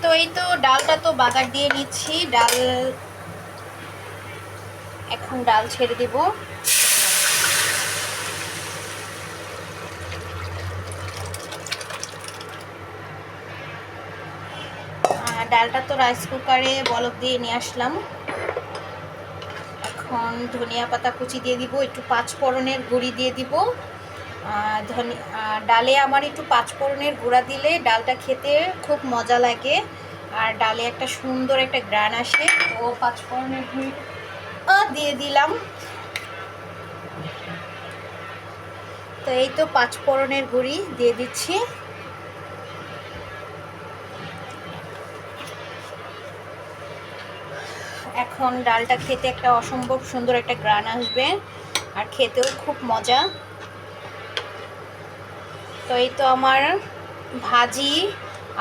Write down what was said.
তো এই তো ডালটা তো বাগার দিয়ে নিচ্ছি। ডাল এখন ডাল ছেড়ে দেব। ডালটা তো রাইস কুকারে বলক দিয়ে নিয়ে আসলাম। এখন ধনিয়া পাতা কুচি দিয়ে দিব, একটু পাঁচফোড়নের গুঁড়ি দিয়ে দিব। ডালে আমার একটু পাঁচফোড়নের গুঁড়া দিলে ডালটা খেতে খুব মজা লাগে, আর ডালে একটা সুন্দর একটা গ্রান আসে। তো পাঁচফোড়নের গুঁড়ি দিয়ে দিলাম। তো এই তো পাঁচফোড়নের গুঁড়ি দিয়ে দিচ্ছি। এখন ডালটা খেতে একটা অসম্ভব সুন্দর একটা গ্রান আসবে, আর খেতেও খুব মজা। তো এই তো আমার ভাজি